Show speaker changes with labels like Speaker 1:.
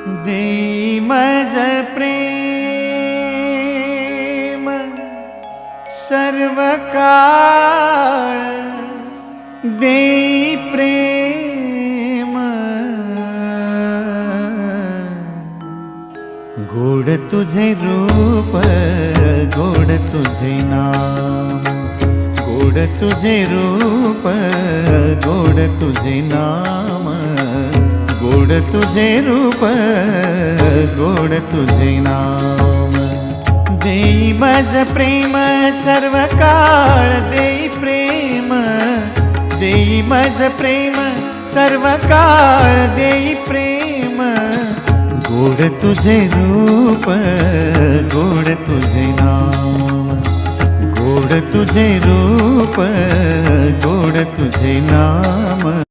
Speaker 1: देई मज प्रेम सर्व काळ, देई प्रेम गोड तुझे रूप, गोड तुझे नाम, गोड तुझे रूप, गोड तुझे नाम, गोड तुझे रूप, गोड तुझे नाम। देई मज प्रेम सर्व काळ, देई प्रेम, देई मज प्रेम सर्व काळ, देई प्रेम गोड तुझे रूप, गोड तुझे नाम, गोड तुझे रूप, गोड तुझे नाम।